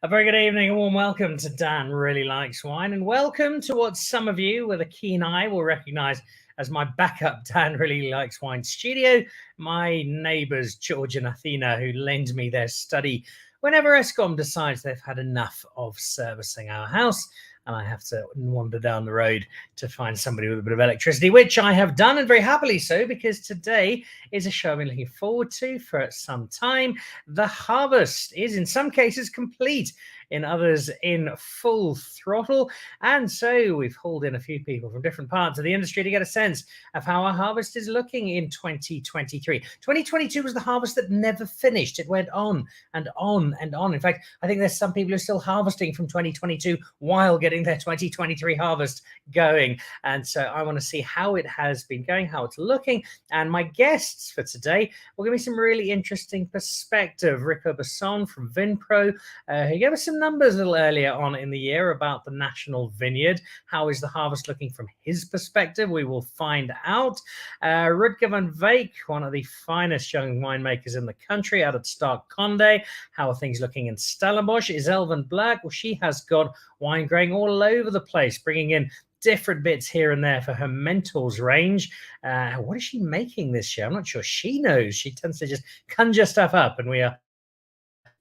A very good evening, a warm welcome to Dan Really Likes Wine, and welcome to what some of you with a keen eye will recognise as my backup Dan Really Likes Wine studio, my neighbours George and Athena, who lend me their study whenever Escom decides they've had enough of servicing our house and I have to wander down the road to find somebody with a bit of electricity, which I have done, and very happily so, because today is a show I've been looking forward to for some time. The harvest is in some cases complete, in others in full throttle. And so we've hauled in a few people from different parts of the industry to get a sense of how our harvest is looking in 2023. 2022 was the harvest that never finished. It went on and on and on. In fact, I think there's some people who are still harvesting from 2022 while getting their 2023 harvest going. And so I want to see how it has been going, how it's looking. And my guests for today will give me some really interesting perspective. Rico Basson from Vinpro, who gave us some numbers a little earlier on in the year about the national vineyard. How is the harvest looking from his perspective? We will find out. Rudger van Blerk, one of the finest young winemakers in the country out at Stark Condé. How are things looking in Stellenbosch? Izele van Blerk, well, she has got wine growing all over the place, bringing in different bits here and there for her Mentors range. What is she making this year? I'm not sure she knows. She tends to just conjure stuff up, and we are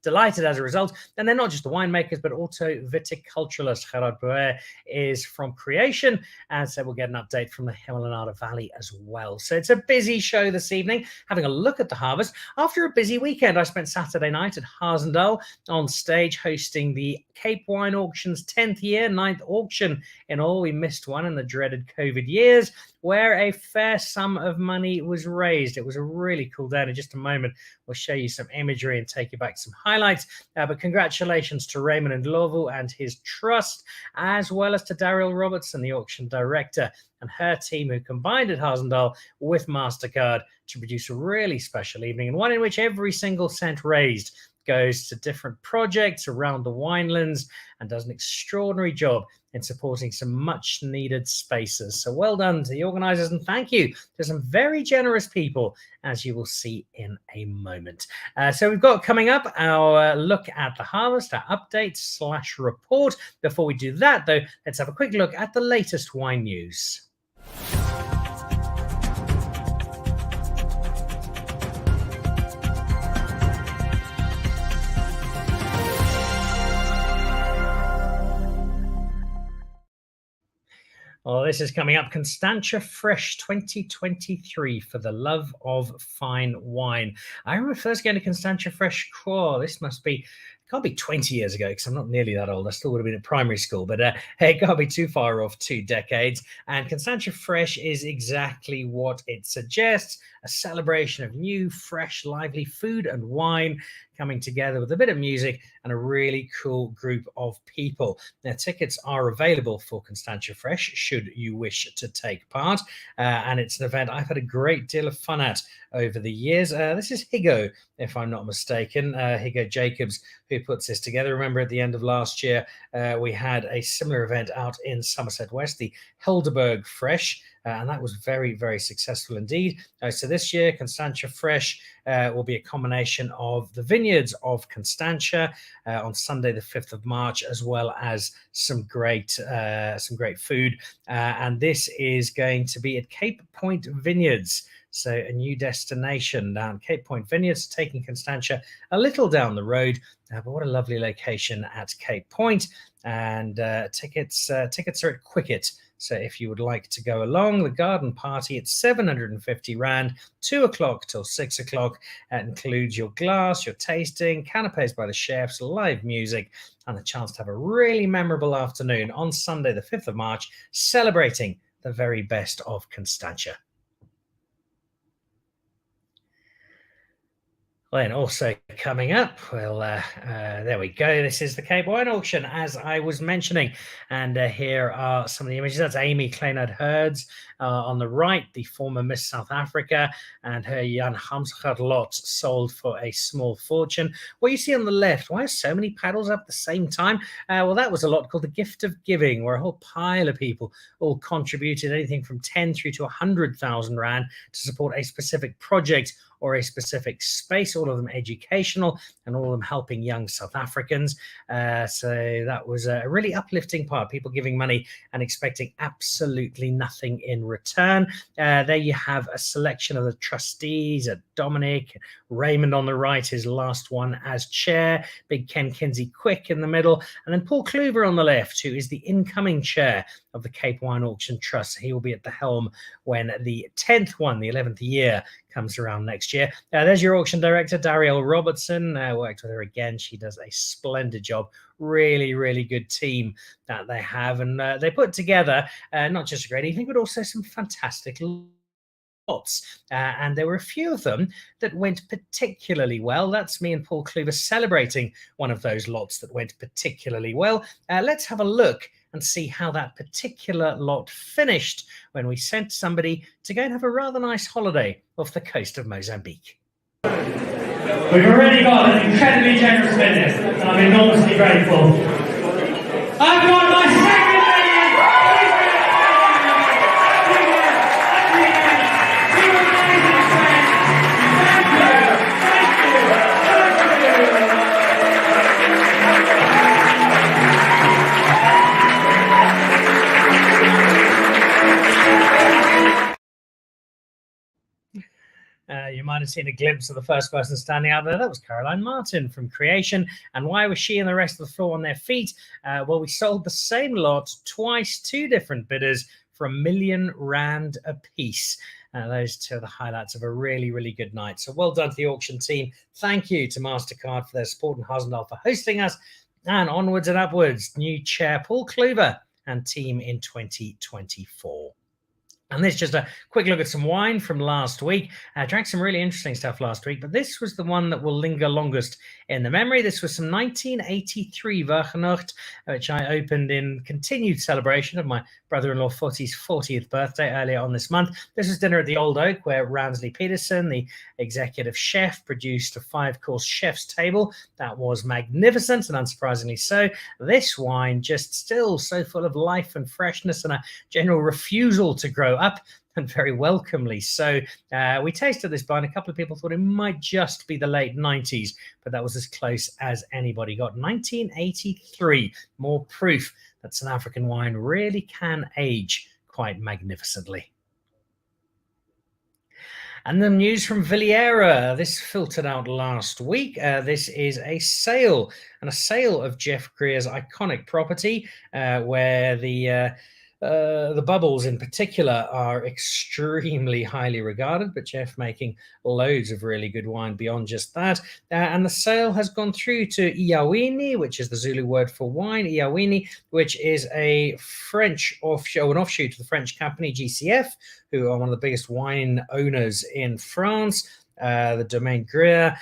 delighted as a result. And they're not just the winemakers, but also viticulturalist. Gerhard Bruwer is from Creation, and so we'll get an update from the Himalaya Valley as well. So it's a busy show this evening, having a look at the harvest. After a busy weekend, I spent Saturday night at Harsendal on stage hosting the Cape Wine Auction's 10th year, 9th auction in all. We missed one in the dreaded COVID years, where a fair sum of money was raised. It was a really cool day. In just a moment, we'll show you some imagery and take you back some highlights. But congratulations to Raymond Ndlovu and his trust, as well as to Daryl Robertson, the auction director, and her team, who combined at Harsendal with MasterCard to produce a really special evening, and one in which every single cent raised goes to different projects around the winelands and does an extraordinary job in supporting some much needed spaces. So well done to the organisers, and thank you to some very generous people, as you will see in a moment. So we've got coming up our look at the harvest, our update/report. Before we do that, though, let's have a quick look at the latest wine news. Well, this is coming up. Constantia Fresh 2023 for the love of fine wine. I remember first going to Constantia Fresh. This must be, can't be 20 years ago, because I'm not nearly that old. I still would have been at primary school, but it can't be too far off, 2 decades. And Constantia Fresh is exactly what it suggests: a celebration of new, fresh, lively food and wine coming together with a bit of music and a really cool group of people. Now, tickets are available for Constantia Fresh should you wish to take part. And it's an event I've had a great deal of fun at over the years. This is Higo, if I'm not mistaken, Higo Jacobs, who puts this together. Remember, at the end of last year, we had a similar event out in Somerset West, the Helderberg Fresh, and that was very, very successful indeed. So this year, Constantia Fresh will be a combination of the vineyards of Constantia on Sunday, the 5th of March, as well as some great food. And this is going to be at Cape Point Vineyards. So a new destination down Cape Point Vineyards, taking Constantia a little down the road. But what a lovely location at Cape Point. And tickets are at Quicket. So if you would like to go along, the garden party, it's 750 Rand, 2 o'clock till 6 o'clock. It includes your glass, your tasting, canapes by the chefs, live music, and a chance to have a really memorable afternoon on Sunday, the 5th of March, celebrating the very best of Constantia. Well, and also coming up, well, there we go. This is the Cape Wine Auction, as I was mentioning. And here are some of the images. That's Amy Kleinard Herds On the right, the former Miss South Africa and her Jan Hamsgaard lot sold for a small fortune. What you see on the left, why are so many paddles up at the same time? Well, that was a lot called the Gift of Giving, where a whole pile of people all contributed anything from 10 through to 100,000 Rand to support a specific project or a specific space, all of them educational and all of them helping young South Africans. So that was a really uplifting part, people giving money and expecting absolutely nothing in return. There you have a selection of the trustees, Dominic, Raymond on the right, his last one as chair, big Ken Kinsey Quick in the middle, and then Paul Kluver on the left, who is the incoming chair of the Cape Wine Auction Trust. He will be at the helm when the 10th one, the 11th year, comes around next year. There's your auction director, Darielle Robertson. Worked with her again. She does a splendid job. Really, really good team that they have. And they put together not just a great evening, but also some fantastic lots. And there were a few of them that went particularly well. That's me and Paul Kluver celebrating one of those lots that went particularly well. Let's have a look and see how that particular lot finished when we sent somebody to go and have a rather nice holiday off the coast of Mozambique. We've already got an incredibly generous bidder, and I'm enormously grateful. I've got my second million! You might have seen a glimpse of the first person standing out there. That was Caroline Martin from Creation. And why was she and the rest of the floor on their feet? Well, we sold the same lot twice, two different bidders for R1 million apiece. Those two are the highlights of a really, really good night. So well done to the auction team. Thank you to MasterCard for their support and Hasendahl for hosting us. And onwards and upwards, new chair Paul Kluver and team in 2024. And this is just a quick look at some wine from last week. I drank some really interesting stuff last week, but this was the one that will linger longest in the memory. This was some 1983 Vergenocht, which I opened in continued celebration of my brother-in-law Fottie's 40th birthday earlier on this month. This was dinner at the Old Oak, where Ransley Peterson, the executive chef, produced a 5-course chef's table. That was magnificent, and unsurprisingly so. This wine just still so full of life and freshness and a general refusal to grow up, and very welcomely so. We tasted this wine. A couple of people thought it might just be the late 90s, but that was as close as anybody got. 1983, more proof that South African wine really can age quite magnificently. And the news from Villera, this filtered out last week. This is a sale of Jeff Greer's iconic property, where the bubbles in particular are extremely highly regarded, but Jeff making loads of really good wine beyond just that. And the sale has gone through to Iawini, which is the Zulu word for wine. Iawini, which is a French offshoot of the French company GCF, who are one of the biggest wine owners in France. The Domaine Greer.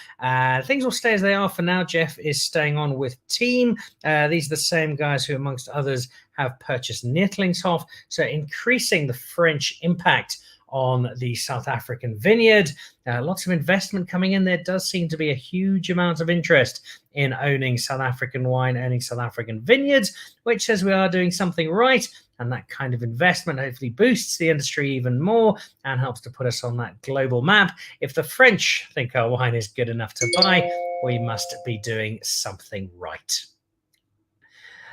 Things will stay as they are for now. Jeff is staying on with team. These are the same guys who, amongst others, have purchased Nettlingshof, so increasing the French impact on the South African vineyard. Lots of investment coming in. There does seem to be a huge amount of interest in owning South African wine, owning South African vineyards, which says we are doing something right. And that kind of investment hopefully boosts the industry even more and helps to put us on that global map. If the French think our wine is good enough to buy, we must be doing something right.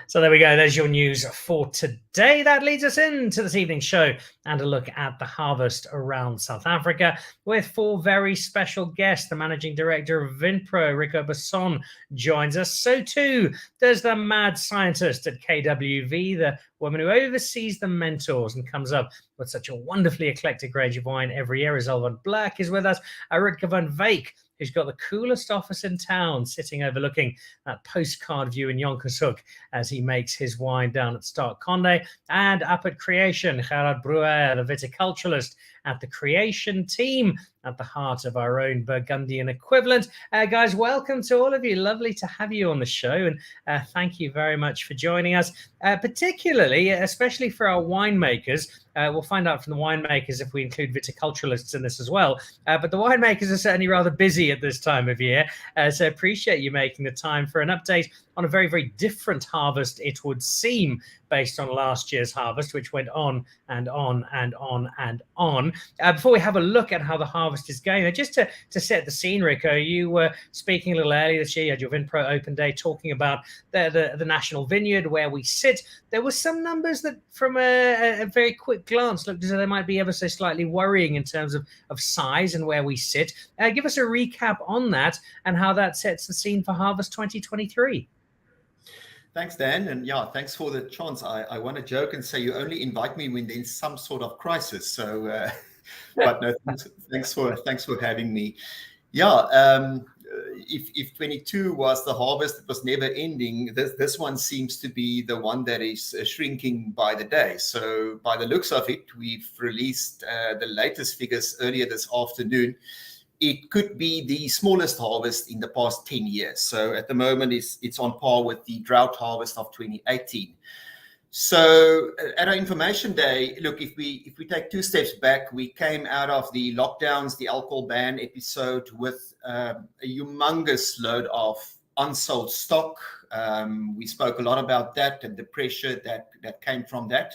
So there we go. There's your news for today. That leads us into this evening's show and a look at the harvest around South Africa with 4 very special guests. The managing director of Vinpro, Rico Basson, joins us. So too does the mad scientist at KWV, the woman who oversees the mentors and comes up with such a wonderfully eclectic range of wine every year. Izele van Blerk is with us. Rudger van Wyk, who's got the coolest office in town, sitting overlooking that postcard view in Jonkershoek as he makes his wine down at Stark Condé. And up at Creation, Gerhard Bruwer, the viticulturalist, at the creation team at the heart of our own Burgundian equivalent. Guys, welcome to all of you. Lovely to have you on the show, and thank you very much for joining us, particularly, especially for our winemakers. We'll find out from the winemakers if we include viticulturalists in this as well. But the winemakers are certainly rather busy at this time of year, so appreciate you making the time for an update on a very, very different harvest, it would seem, based on last year's harvest, which went on and on and on and on. Before we have a look at how the harvest is going, just to set the scene, Rico, you were speaking a little earlier this year. You had your Vinpro Open Day talking about the National Vineyard, where we sit. There were some numbers that, from a very quick glance, looked as though they might be ever so slightly worrying in terms of size and where we sit. Give us a recap on that and how that sets the scene for Harvest 2023. Thanks, Dan, and yeah, thanks for the chance. I want to joke and say you only invite me when there's some sort of crisis. So, but no, thanks for having me. Yeah, if 22 was the harvest that was never ending, this one seems to be the one that is shrinking by the day. So, by the looks of it, we've released the latest figures earlier this afternoon. It could be the smallest harvest in the past 10 years. So at the moment, it's on par with the drought harvest of 2018. So at our information day, look, if we take two steps back, we came out of the lockdowns, the alcohol ban episode with a humongous load of unsold stock. We spoke a lot about that and the pressure that came from that.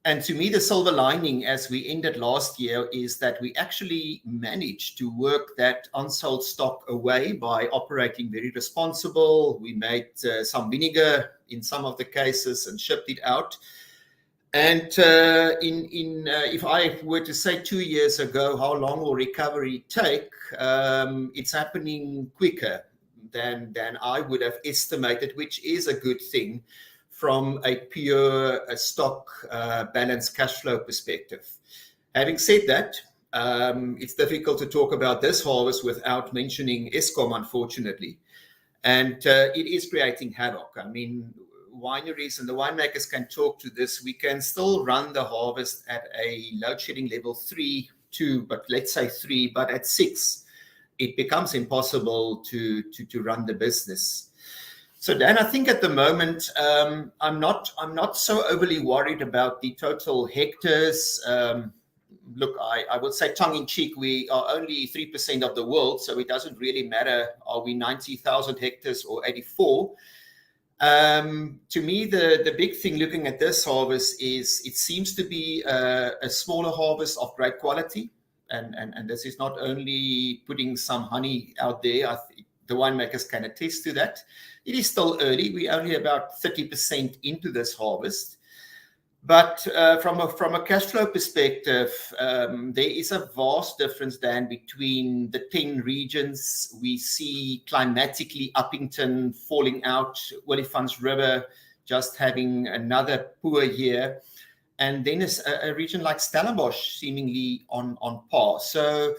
And to me, the silver lining as we ended last year is that we actually managed to work that unsold stock away by operating very responsible. We made some vinegar in some of the cases and shipped it out. And if I were to say 2 years ago, how long will recovery take? It's happening quicker than I would have estimated, which is a good thing from a pure stock balanced cash flow perspective. Having said that, it's difficult to talk about this harvest without mentioning Eskom, unfortunately. And it is creating havoc. I mean, wineries and the winemakers can talk to this. We can still run the harvest at a load shedding level 3, 2, but let's say 3, but at 6, it becomes impossible to run the business. So Dan, I think at the moment, I'm not so overly worried about the total hectares. Look, I would say tongue in cheek, we are only 3% of the world, so it doesn't really matter. Are we 90,000 hectares or 84? To me, the big thing looking at this harvest is it seems to be a smaller harvest of great quality. And this is not only putting some honey out there. I think the winemakers can attest to that. It is still early. We're only about 30% into this harvest. But from a cash flow perspective, there is a vast difference, Dan, between the 10 regions. We see climatically Uppington falling out, Olifants River just having another poor year. And then it's a region like Stellenbosch seemingly on par. So,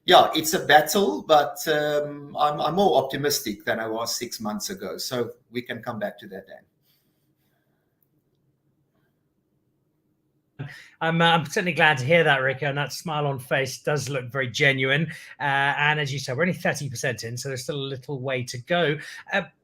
yeah, it's a battle, but I'm more optimistic than I was 6 months ago. So we can come back to that, Dan. I'm certainly glad to hear that, Rico, and that smile on face does look very genuine. And as you said, we're only 30% in, so there's still a little way to go.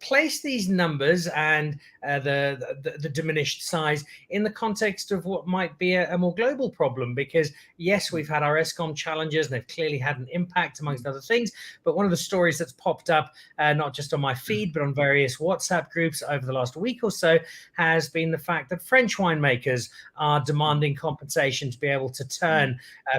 Place these numbers and the diminished size in the context of what might be a more global problem, because yes, we've had our Eskom challenges and they've clearly had an impact amongst other things. But one of the stories that's popped up, not just on my feed, but on various WhatsApp groups over the last week or so, has been the fact that French winemakers are demanding compensation to be able to turn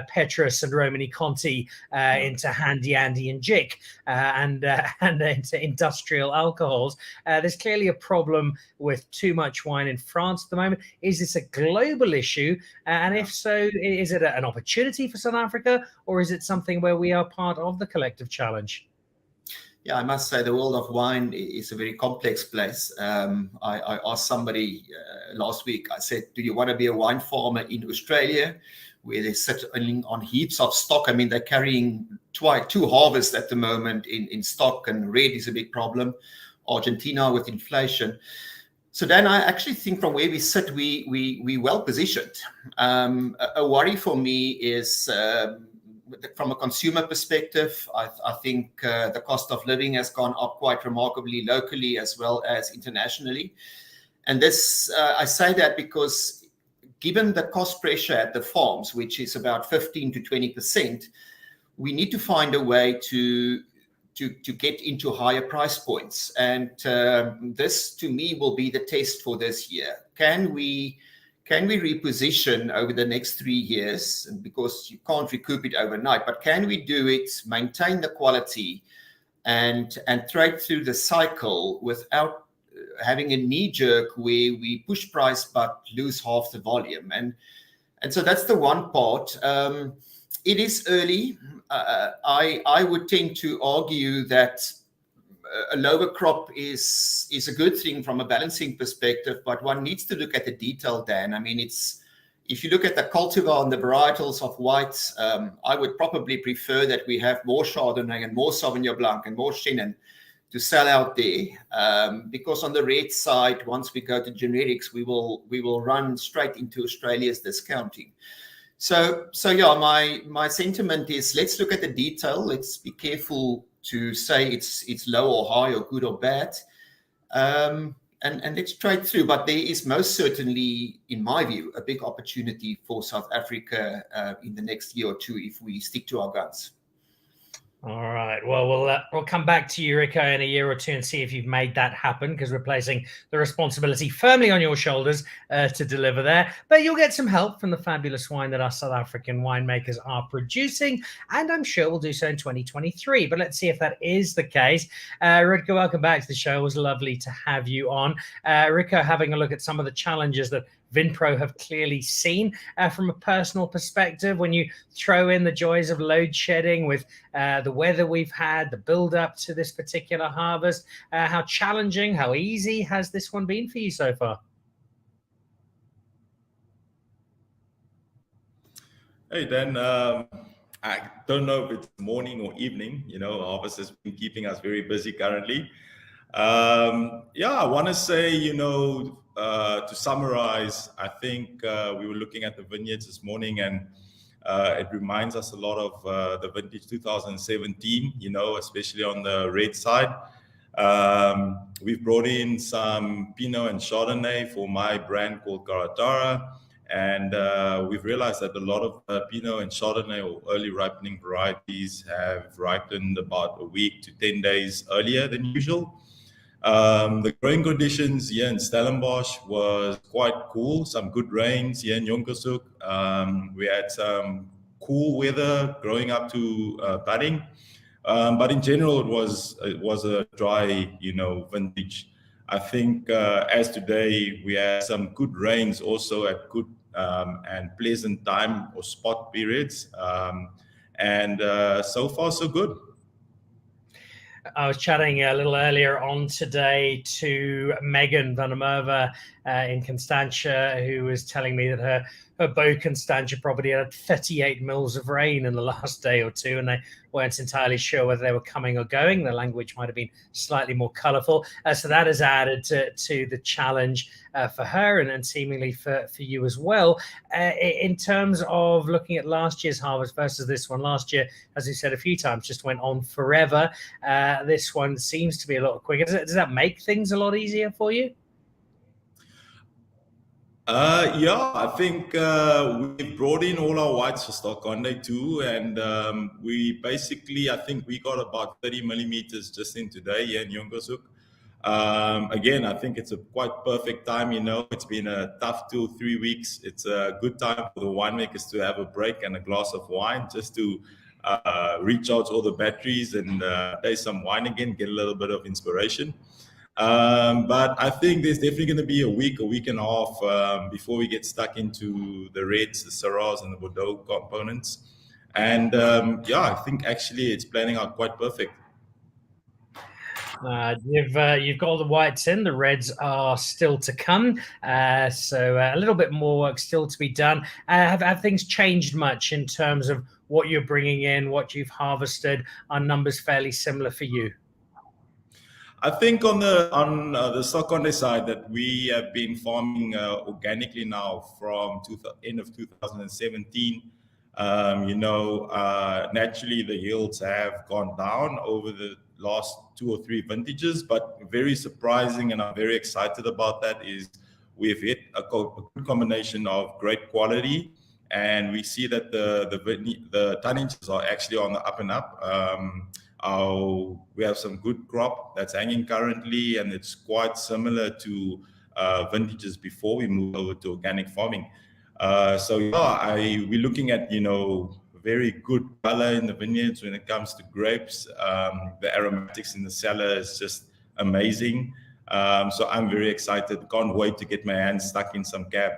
Petrus and Romani Conti into Handy Andy and Jick and into industrial alcohols. There's clearly a problem with too much wine in France at the moment. Is this a global issue? And if so, is it an opportunity for South Africa, or is it something where we are part of the collective challenge? Yeah, I must say the world of wine is a very complex place. I asked somebody last week, I said, do you want to be a wine farmer in Australia, where they sit on heaps of stock? I mean, they're carrying 2 harvests at the moment in stock, and red is a big problem. Argentina with inflation. So Dan, I actually think from where we sit, we well positioned. A worry for me is from a consumer perspective. I think the cost of living has gone up quite remarkably locally as well as internationally. And this, I say that because given the cost pressure at the farms, which is about 15 to 20%, we need to find a way to get into higher price points. And this, to me, will be the test for this year. Can we reposition over the next 3 years? And because you can't recoup it overnight, but can we do it, maintain the quality, and trade through the cycle without having a knee jerk where we push price but lose half the volume? And so that's the one part. It is early. I would tend to argue that a lower crop is a good thing from a balancing perspective, but one needs to look at the detail, Dan. I mean, if you look at the cultivar and the varietals of whites, I would probably prefer that we have more Chardonnay and more Sauvignon Blanc and more Chenin to sell out there, because on the red side, once we go to generics, we will run straight into Australia's discounting. So yeah, my sentiment is, let's look at the detail. Let's be careful to say it's low or high or good or bad, and let's trade through. But there is most certainly, in my view, a big opportunity for South Africa in the next year or two if we stick to our guns. All right. Well, we'll come back to you, Rico, in a year or two and see if you've made that happen, because we're placing the responsibility firmly on your shoulders to deliver there. But you'll get some help from the fabulous wine that our South African winemakers are producing, and I'm sure we'll do so in 2023. But let's see if that is the case. Rico, welcome back to the show. It was lovely to have you on. Rico, having a look at some of the challenges that Vinpro have clearly seen from a personal perspective, when you throw in the joys of load shedding with the weather we've had, the build up to this particular harvest. How challenging, how easy has this one been for you so far? Hey, Dan. I don't know if it's morning or evening. Harvest has been keeping us very busy currently. I want to say, to summarize, I think we were looking at the vineyards this morning, and it reminds us a lot of the vintage 2017, especially on the red side. We've brought in some Pinot and Chardonnay for my brand called Garatara, and we've realized that a lot of Pinot and Chardonnay, or early ripening varieties, have ripened about a week to 10 days earlier than usual. The growing conditions here in Stellenbosch was quite cool. Some good rains here in Jonkershoek. We had some cool weather growing up to budding, but in general it was a dry, vintage. I think as today we had some good rains also at good and pleasant time or spot periods, and so far so good. I was chatting a little earlier on today to Megan van der Merwe in Constantia, who was telling me that her Beau Constantia property had 38 mils of rain in the last day or two, and they weren't entirely sure whether they were coming or going. The language might have been slightly more colourful. So that has added to the challenge for her and seemingly for you as well. In terms of looking at last year's harvest versus this one, last year, as you said a few times, just went on forever. This one seems to be a lot quicker. Does that make things a lot easier for you? I think we brought in all our whites for stock Condé too, and I think we got about 30 millimeters just in today here in Jonkershoek. Again, I think it's a quite perfect time. It's been a tough 2 or 3 weeks. It's a good time for the winemakers to have a break and a glass of wine, just to recharge all the batteries and taste some wine again, get a little bit of inspiration. But I think there's definitely going to be a week and a half before we get stuck into the reds, the Syrahs, and the Bordeaux components. And I think actually it's planning out quite perfect. You've got all the whites in. The reds are still to come, so a little bit more work still to be done. Have things changed much in terms of what you're bringing in, what you've harvested? Are numbers fairly similar for you? I think on the Condé side that we have been farming organically now from end of 2017. Naturally the yields have gone down over the last 2 or 3 vintages, but very surprising, and I'm very excited about that, is we've hit a good combination of great quality, and we see that the tonnages are actually on the up and up. We have some good crop that's hanging currently, and it's quite similar to vintages before we moved over to organic farming. We're looking at very good color in the vineyards when it comes to grapes. The aromatics in the cellar is just amazing. So I'm very excited. Can't wait to get my hands stuck in some cab.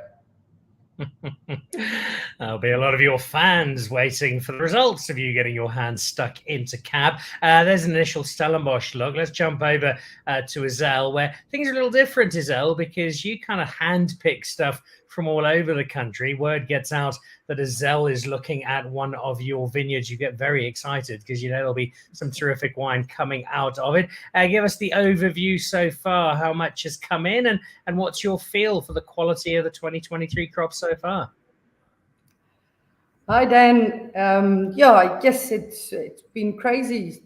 There'll be a lot of your fans waiting for the results of you getting your hands stuck into cab. There's an initial Stellenbosch look. Let's jump over to Izele, where things are a little different, Izele, because you kind of handpick stuff from all over the country. Word gets out that Izele is looking at one of your vineyards. You get very excited because there'll be some terrific wine coming out of it. Give us the overview so far. How much has come in, and what's your feel for the quality of the 2023 crop so far? Hi, Dan. I guess it's been crazy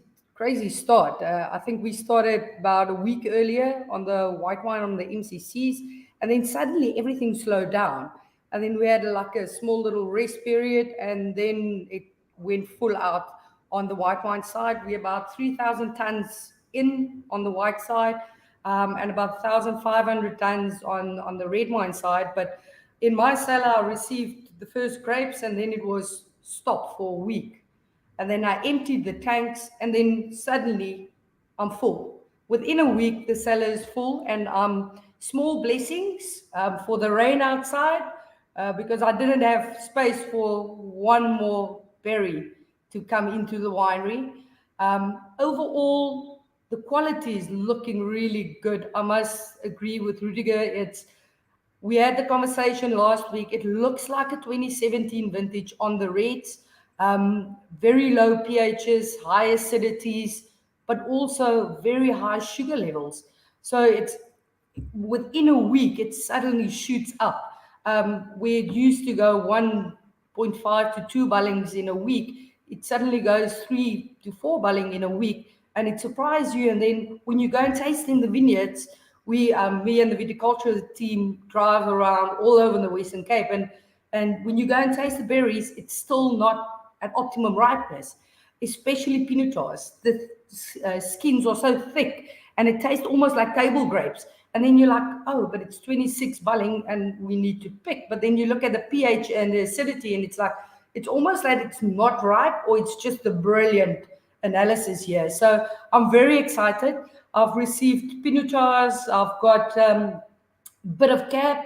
start. I think we started about a week earlier on the white wine on the MCCs, and then suddenly everything slowed down. And then we had like a small little rest period, and then it went full out on the white wine side. We're about 3,000 tons in on the white side, and about 1,500 tons on the red wine side. But in my cellar, I received the first grapes, and then it was stopped for a week. And then I emptied the tanks, and then suddenly I'm full. Within a week, the cellar is full, and small blessings for the rain outside, because I didn't have space for one more berry to come into the winery. Overall, the quality is looking really good. I must agree with Rudger. We had the conversation last week. It looks like a 2017 vintage on the reds. Very low pHs, high acidities, but also very high sugar levels. So it's within a week, it suddenly shoots up. Where it used to go 1.5 to 2 bullings in a week, it suddenly goes 3 to 4 bulling in a week, and it surprises you. And then when you go and taste in the vineyards, me and the viticulture team drive around all over the Western Cape, and when you go and taste the berries, it's still not at optimum ripeness, especially Pinot Noirs. The skins are so thick, and it tastes almost like table grapes. And then you're like, oh, but it's 26 bulling, and we need to pick. But then you look at the pH and the acidity, and it's almost like it's not ripe, or it's just a brilliant analysis here. So I'm very excited. I've received Pinot Noirs. I've got a bit of cab.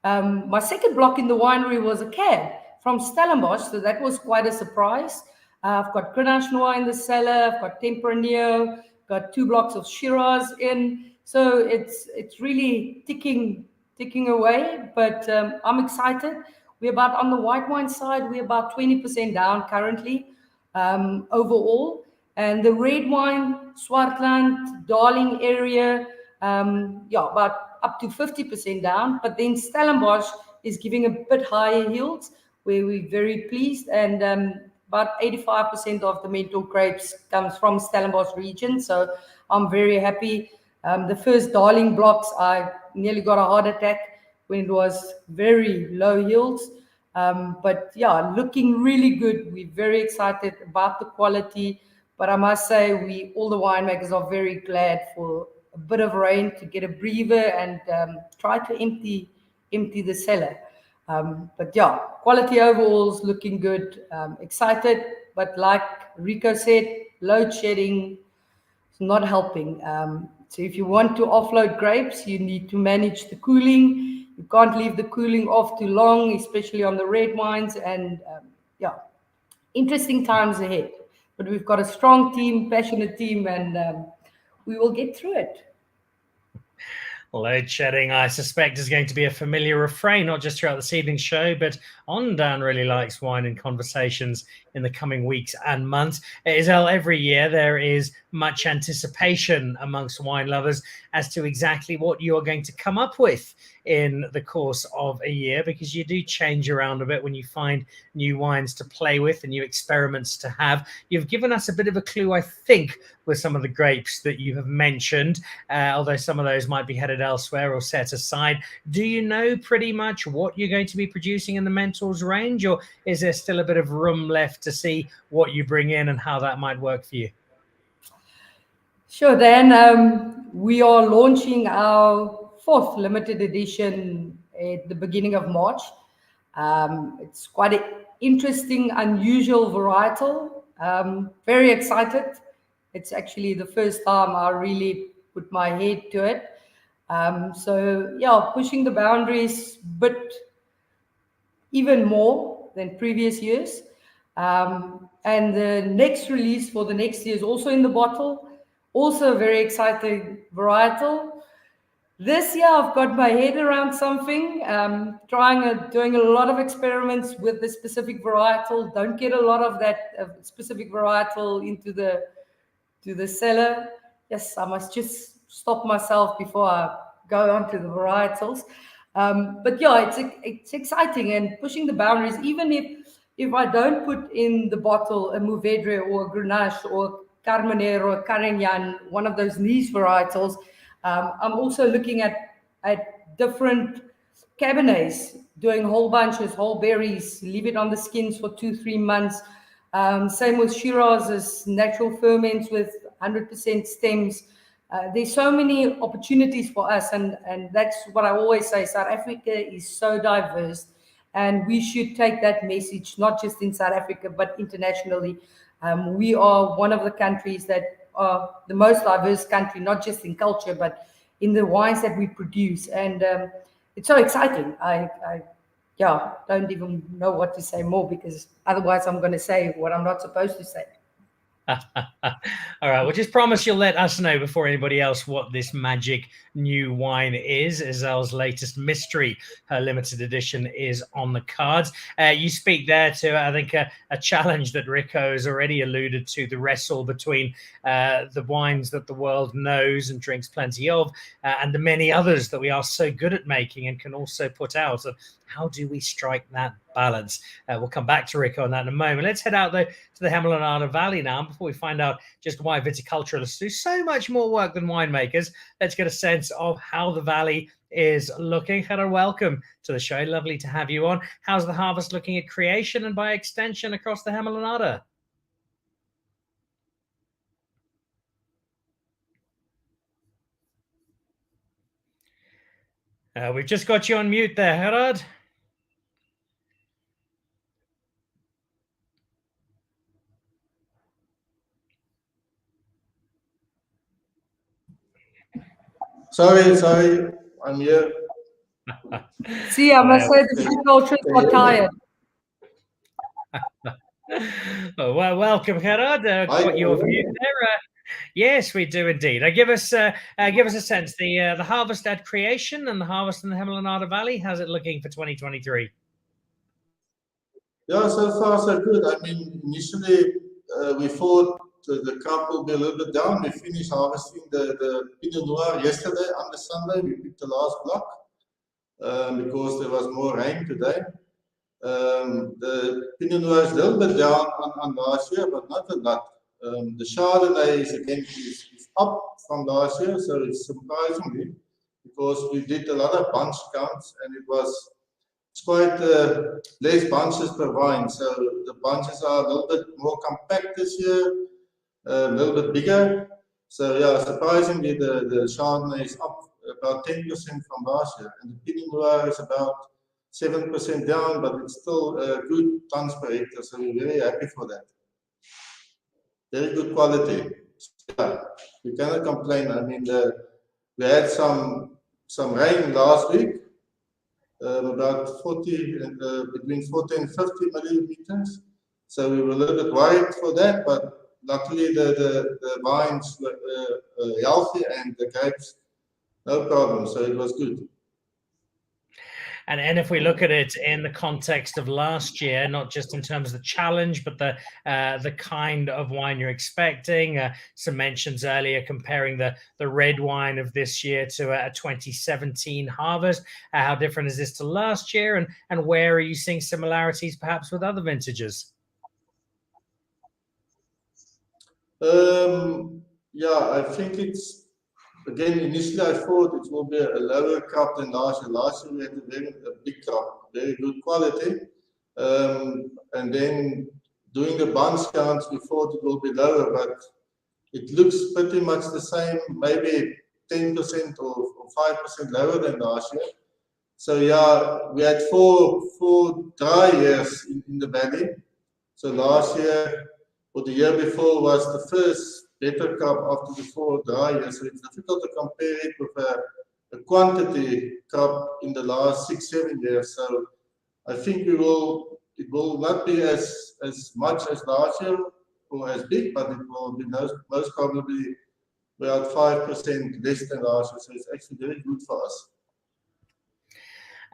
My second block in the winery was a cab from Stellenbosch, so that was quite a surprise. I've got Grenache Noir in the cellar. I've got Tempranillo. Got 2 blocks of Shiraz in. So it's really ticking away. But I'm excited. We're about, on the white wine side, we're about 20% down currently overall. And the red wine, Swartland, Darling area, about up to 50% down. But then Stellenbosch is giving a bit higher yields, where we're very pleased. And about 85% of the menthol grapes comes from Stellenbosch region. So I'm very happy. The first Darling blocks, I nearly got a heart attack when it was very low yields. But yeah, looking really good. We're very excited about the quality. But I must say, all the winemakers are very glad for a bit of rain to get a breather and try to empty the cellar. But yeah, quality overall is looking good. Excited, but like Rico said, load shedding is not helping. So if you want to offload grapes, you need to manage the cooling. You can't leave the cooling off too long, especially on the red wines. And interesting times ahead. But we've got a strong team, passionate team, and we will get through it. Load shedding, I suspect, is going to be a familiar refrain, not just throughout this evening's show, but on Dan Really Likes Wine and Conversations in the coming weeks and months. Izele, every year there is much anticipation amongst wine lovers as to exactly what you're going to come up with in the course of a year, because you do change around a bit when you find new wines to play with and new experiments to have. You've given us a bit of a clue, I think, with some of the grapes that you have mentioned, although some of those might be headed elsewhere or set aside. Do you know pretty much what you're going to be producing in the Mentors range, or is there still a bit of room left to see what you bring in and how that might work for you? Sure, Dan. We are launching our 4th limited edition at the beginning of March. It's quite an interesting, unusual varietal. Very excited. It's actually the first time I really put my head to it. So yeah, pushing the boundaries, but even more than previous years. And the next release for the next year is also in the bottle. Also a very exciting varietal. This year I've got my head around something, doing a lot of experiments with the specific varietal. Don't get a lot of that specific varietal into the cellar. Yes, I must just stop myself before I go on to the varietals. But yeah, it's exciting and pushing the boundaries. Even if I don't put in the bottle a Mourvedre or a Grenache or Carmenère or a Carignan, one of those niche varietals, I'm also looking at different Cabernets, doing whole bunches, whole berries, leave it on the skins for 2-3 months. Same with Shiraz's natural ferments with 100% stems. There's so many opportunities for us, and that's what I always say. South Africa is so diverse, and we should take that message not just in South Africa but internationally. We are one of the countries that are the most diverse country, not just in culture but in the wines that we produce, and it's so exciting. I don't even know what to say more, because otherwise I'm going to say what I'm not supposed to say. All right, well, just promise you'll let us know before anybody else what this magic new wine is. Izele's latest mystery, her limited edition, is on the cards. You speak there to, I think, a challenge that Rico has already alluded to, the wrestle between the wines that the world knows and drinks plenty of, and the many others that we are so good at making and can also put out. So how do we strike that balance? We'll come back to Rico on that in a moment. Let's head out, though, to the Hemel Valley now. And before we find out just why viticulturalists do so much more work than winemakers, let's get a sense of how the valley is looking. Gerhard, welcome to the show. Lovely to have you on. How's the harvest looking at creation and by extension across the Hemel? We've just got you on mute there, Gerhard. Sorry, I'm here. See, I must say the viticulturists are tired. Well, welcome, Gerhard. Got you off mute there. Yes, we do indeed. Give us a sense. The harvest at creation and the harvest in the Hemel Valley. How's it looking for 2023? Yeah, so far so good. I mean, initially we thought the crop will be a little bit down. We finished harvesting the Pinot Noir yesterday on the Sunday. We picked the last block because there was more rain today. The Pinot Noir is a little bit down on last year, but not a lot. The Chardonnay is up from last year, so it's surprisingly, because we did a lot of bunch counts and it's quite less bunches per vine, so the bunches are a little bit more compact this year, a little bit bigger. So yeah, surprisingly the Chardonnay is up about 10% from last year, and the Pinot Noir is about 7% down, but it's still good tons per hectare, so we're very happy for that. Very good quality. Yeah, we cannot complain. I mean, we had some rain last week, about between 40 and 50 millimeters. So we were a little bit worried for that, but luckily the vines were healthy and the grapes no problem. So it was good. And if we look at it in the context of last year, not just in terms of the challenge, but the kind of wine you're expecting, some mentions earlier comparing the red wine of this year to a 2017 harvest. How different is this to last year, and where are you seeing similarities perhaps with other vintages? Yeah, I think it's, again, initially I thought it will be a lower crop than last year. Last year we had a big crop, very good quality. And then doing the bunch counts, we thought it will be lower, but it looks pretty much the same, maybe 10% or 5% lower than last year. So yeah, we had four dry years in the valley. So last year, or the year before, was the first better crop after the 4 dry years. So it's difficult to compare it with a quantity crop in the last 6-7 years. So I think it will not be as much as last year or as big, but it will be most probably about 5% less than last year. So it's actually very good for us.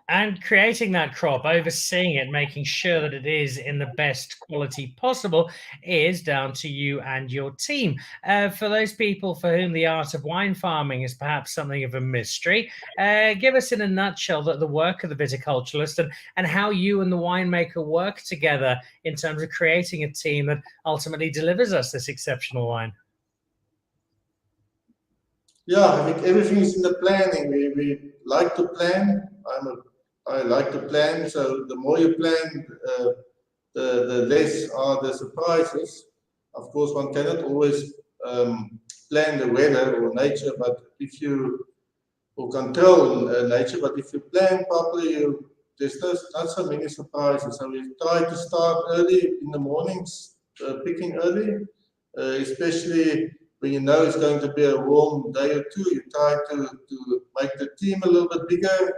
And creating that crop, overseeing it, making sure that it is in the best quality possible is down to you and your team. For those people for whom the art of wine farming is perhaps something of a mystery, give us in a nutshell the work of the viticulturalist and how you and the winemaker work together in terms of creating a team that ultimately delivers us this exceptional wine. Yeah, I think everything is in the planning. We like to plan. I like to plan, so the more you plan, the less are the surprises. Of course, one cannot always plan the weather or nature, but if you or control nature, but if you plan properly, there's not so many surprises. So we try to start early in the mornings, picking early, especially when you know it's going to be a warm day or two. You try to make the team a little bit bigger.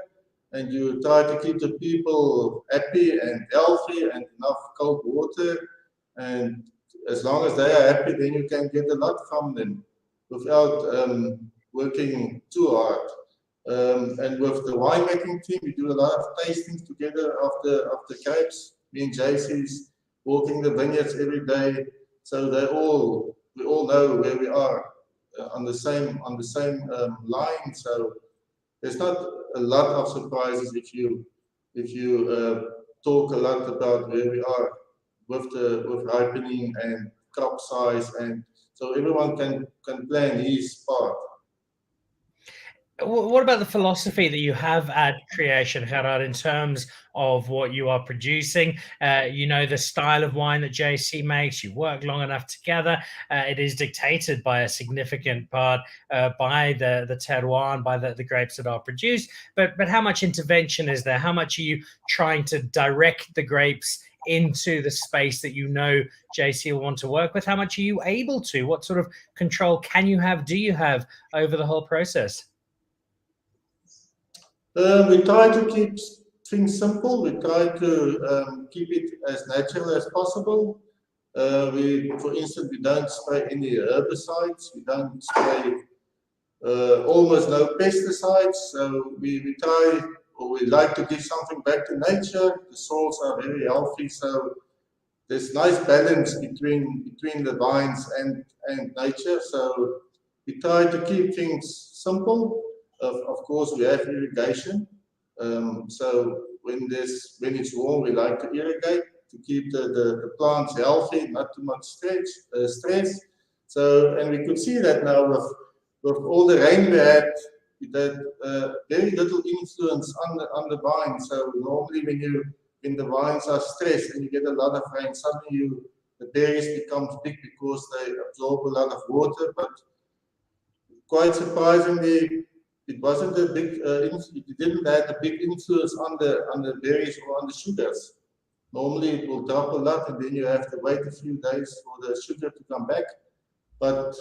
And you try to keep the people happy and healthy and enough cold water. And as long as they are happy, then you can get a lot from them without working too hard. And with the winemaking team, we do a lot of tastings together of the grapes. Me and JC's walking the vineyards every day, so we all know where we are on the same line. So there's not a lot of surprises if you talk a lot about where we are with ripening and crop size, and so everyone can plan his part. What about the philosophy that you have at Creation, Gerhard, in terms of what you are producing? You know, the style of wine that JC makes, you work long enough together. It is dictated by a significant part by the terroir and by the grapes that are produced. But how much intervention is there? How much are you trying to direct the grapes into the space that you know JC will want to work with? How much are you able to? What sort of control can you have, do you have over the whole process? We try to keep things simple. We try to keep it as natural as possible. For instance, we don't spray any herbicides. We don't spray almost no pesticides. So we try, or we like to give something back to nature. The soils are very healthy, so there's nice balance between the vines and nature. So we try to keep things simple. Of course, we have irrigation. So when it's warm, we like to irrigate to keep the plants healthy, not too much stress. So, and we could see that now with all the rain we had, very little influence on the vine. So normally when the vines are stressed and you get a lot of rain, suddenly the berries become big because they absorb a lot of water. But quite surprisingly, it wasn't a big. It didn't have a big influence on the berries or on the sugars. Normally, it will drop a lot, and then you have to wait a few days for the sugar to come back. But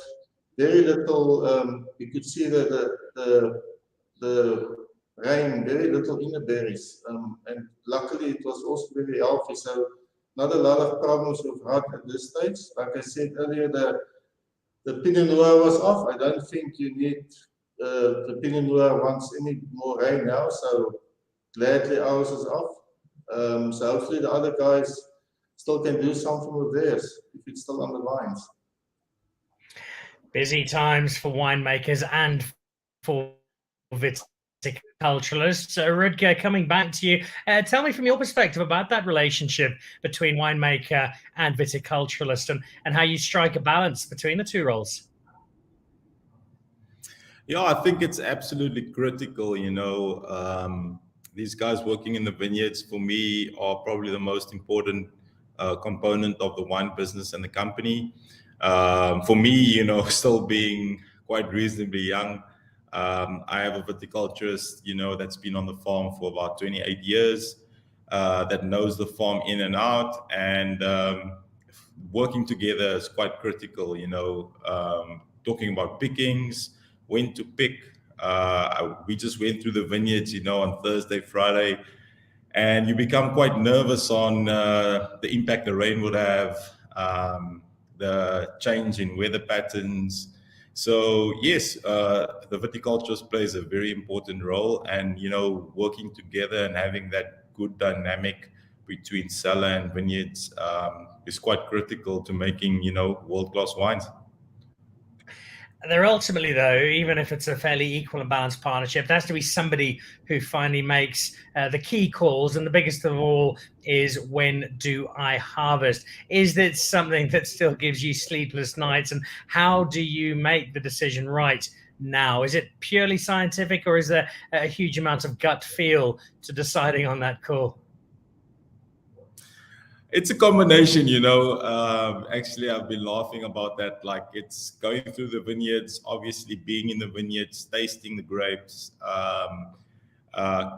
very little. You could see the rain, very little in the berries, and luckily it was also very healthy. So not a lot of problems with rot at this stage. Like I said earlier, the Pinot Noir was off. I don't think you need the Pinot Noir wants any more rain now, so gladly ours is off. So hopefully the other guys still can do something with theirs if it's still on the vines. Busy times for winemakers and for viticulturalists. Rudger, coming back to you, tell me from your perspective about that relationship between winemaker and viticulturalist, and how you strike a balance between the two roles. Yeah, I think it's absolutely critical. These guys working in the vineyards for me are probably the most important component of the wine business and the company. For me, still being quite reasonably young, I have a viticulturist, that's been on the farm for about 28 years, that knows the farm in and out, and working together is quite critical, talking about pickings, when to pick. We just went through the vineyards, on Thursday, Friday, and you become quite nervous on the impact the rain would have, the change in weather patterns. So yes, the viticulturist plays a very important role, and working together and having that good dynamic between cellar and vineyards is quite critical to making world-class wines. There ultimately, though, even if it's a fairly equal and balanced partnership, there has to be somebody who finally makes the key calls, and the biggest of all is, when do I harvest? Is that something that still gives you sleepless nights, and how do you make the decision right now? Is it purely scientific, or is there a huge amount of gut feel to deciding on that call? It's a combination, actually, I've been laughing about that. Like, it's going through the vineyards, obviously being in the vineyards, tasting the grapes,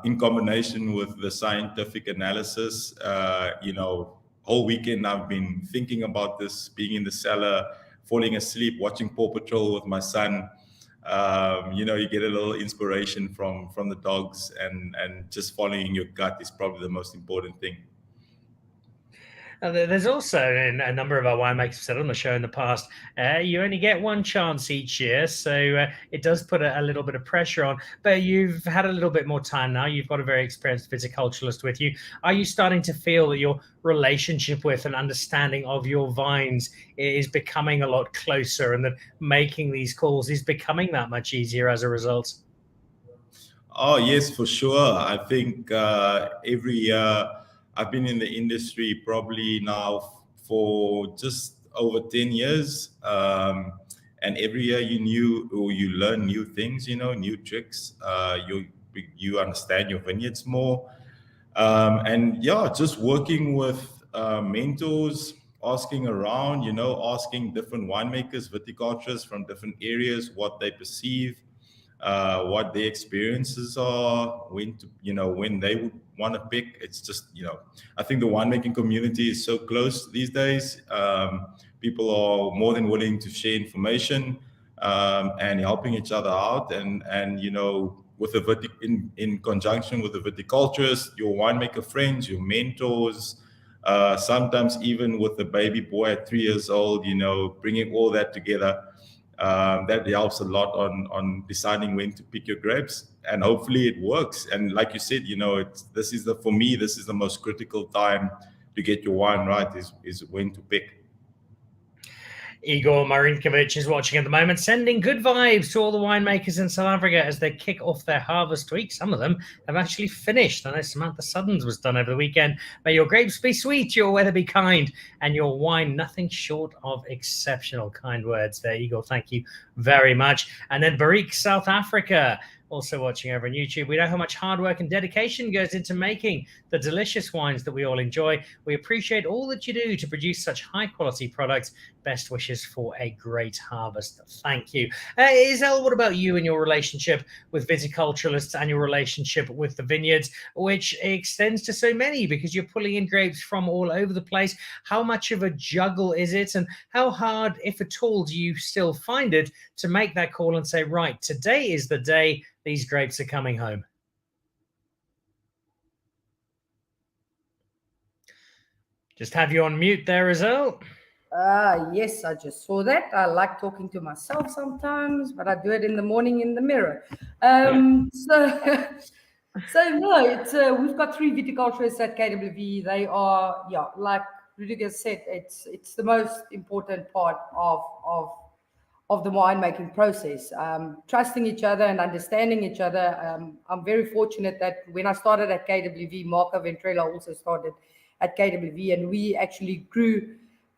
in combination with the scientific analysis. Whole weekend I've been thinking about this, being in the cellar, falling asleep, watching Paw Patrol with my son. You get a little inspiration from the dogs, and just following your gut is probably the most important thing. There's also, a number of our winemakers have said on the show in the past, you only get one chance each year, so it does put a little bit of pressure on. But you've had a little bit more time now. You've got a very experienced viticulturalist with you. Are you starting to feel that your relationship with and understanding of your vines is becoming a lot closer, and that making these calls is becoming that much easier as a result? Oh, yes, for sure. I think every year, I've been in the industry probably now for just over 10 years. And every year you learn new things, new tricks. You understand your vineyards more. And yeah, just working with mentors, asking around, asking different winemakers, viticulturists from different areas, what they perceive, what their experiences are, when they would want to pick. It's just, I think the winemaking community is so close these days. People are more than willing to share information and helping each other out. And with in conjunction with the viticulturists, your winemaker friends, your mentors, sometimes even with the baby boy at 3 years old, bringing all that together. That helps a lot on deciding when to pick your grapes, and hopefully it works. And like you said, for me, this is the most critical time to get your wine right, is when to pick. Igor Marinkovic is watching at the moment, sending good vibes to all the winemakers in South Africa as they kick off their harvest week. Some of them have actually finished. I know Samantha Suddons was done over the weekend. May your grapes be sweet, your weather be kind, and your wine nothing short of exceptional. Kind words there, Igor. Thank you very much. And then Barik, South Africa, also watching over on YouTube. We know how much hard work and dedication goes into making the delicious wines that we all enjoy. We appreciate all that you do to produce such high quality products. Best wishes for a great harvest. Thank you. Izele, what about you and your relationship with viticulturalists and your relationship with the vineyards, which extends to so many because you're pulling in grapes from all over the place? How much of a juggle is it, and how hard, if at all, do you still find it to make that call and say, right, today is the day these grapes are coming home? Just have you on mute there, Izele. Yes, I just saw that. I like talking to myself sometimes, but I do it in the morning in the mirror. So no, it's we've got 3 viticulturists at KWV. They are, yeah, like Rudger said, it's the most important part of the winemaking process. Trusting each other and understanding each other. I'm very fortunate that when I started at KWV, Marco Ventrella also started at KWV, and we actually grew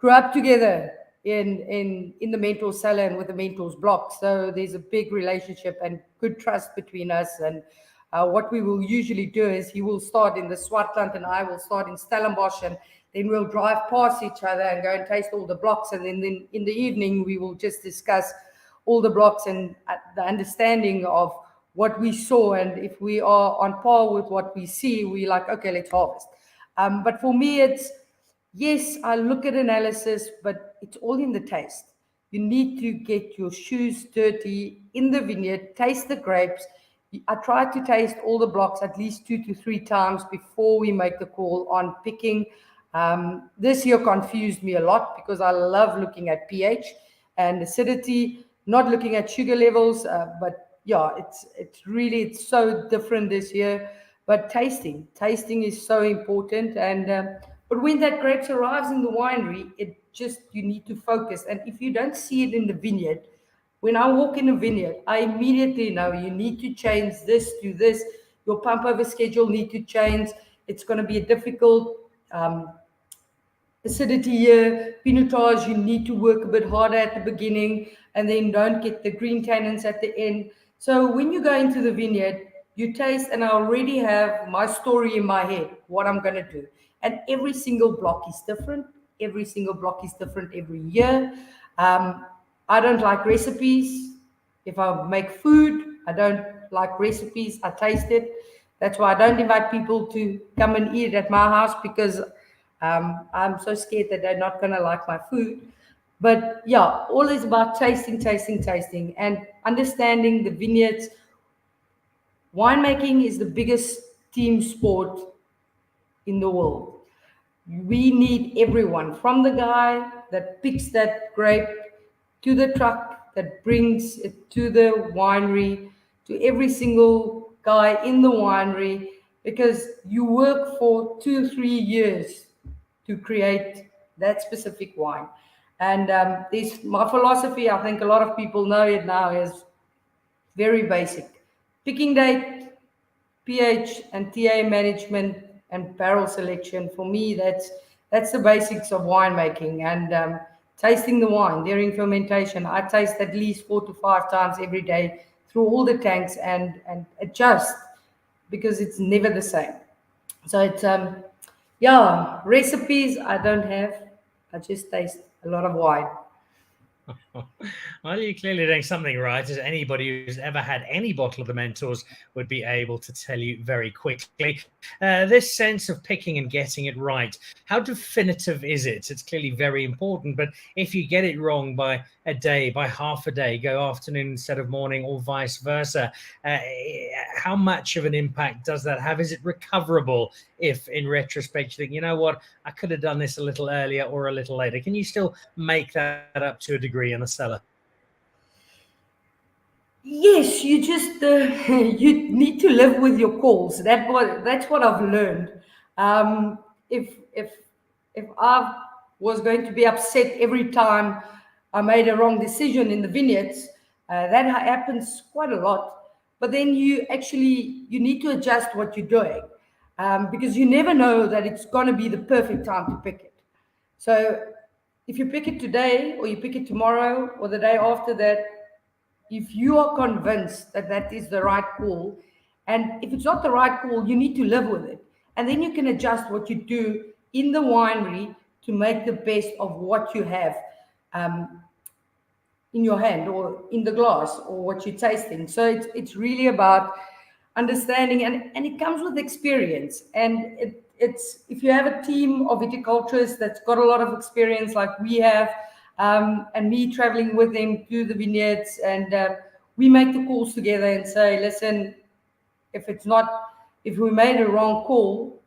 up together in the Mentor cellar and with the Mentor's block. So there's a big relationship and good trust between us. And what we will usually do is he will start in the Swartland and I will start in Stellenbosch, and then we'll drive past each other and go and taste all the blocks. And then in the evening, we will just discuss all the blocks and the understanding of what we saw. And if we are on par with what we see, we're like, okay, let's harvest. But for me, it's, yes, I look at analysis, but it's all in the taste. You need to get your shoes dirty in the vineyard, taste the grapes. I try to taste all the blocks at least 2 to 3 times before we make the call on picking. This year confused me a lot because I love looking at pH and acidity, not looking at sugar levels. But yeah, it's so different this year. But tasting is so important. And but when that grapes arrives in the winery, you need to focus. And if you don't see it in the vineyard, when I walk in a vineyard, I immediately know you need to change this to this. Your pump over schedule need to change. It's going to be a difficult acidity year. Pinotage, you need to work a bit harder at the beginning and then don't get the green tannins at the end. So when you go into the vineyard, you taste, and I already have my story in my head, what I'm going to do. And every single block is different. Every single block is different every year. I don't like recipes. If I make food, I don't like recipes. I taste it. That's why I don't invite people to come and eat at my house, because I'm so scared that they're not going to like my food. But yeah, all is about tasting, and understanding the vineyards. Winemaking is the biggest team sport in the world. We need everyone, from the guy that picks that grape to the truck that brings it to the winery, to every single guy in the winery, because you work for 2-3 years to create that specific wine. And this, my philosophy, I think a lot of people know it now, is very basic. Picking date, pH and TA management and barrel selection. For me, that's the basics of winemaking. And tasting the wine during fermentation, I taste at least 4 to 5 times every day through all the tanks and adjust, because it's never the same. So it's yeah, recipes I don't have. I just taste a lot of wine. Well, you're clearly doing something right, as anybody who's ever had any bottle of the Mentors would be able to tell you very quickly. This sense of picking and getting it right, how definitive is it? It's clearly very important, but if you get it wrong by a day, by half a day, go afternoon instead of morning, or vice versa, how much of an impact does that have? Is it recoverable if in retrospect you think, you know what, I could have done this a little earlier or a little later? Can you still make that up to a degree in the cellar? Yes, you just you need to live with your calls. That's what I've learned. If I was going to be upset every time I made a wrong decision in the vineyards, that happens quite a lot. But then you need to adjust what you're doing, because you never know that it's going to be the perfect time to pick it. So if you pick it today, or you pick it tomorrow, or the day after that, if you are convinced that that is the right call, and if it's not the right call, you need to live with it. And then you can adjust what you do in the winery to make the best of what you have in your hand or in the glass, or what you're tasting. So it's really about understanding, and it comes with experience. And it's if you have a team of viticulturists that's got a lot of experience like we have, and me traveling with them to the vineyards, and we make the calls together and say, listen, if we made a wrong call,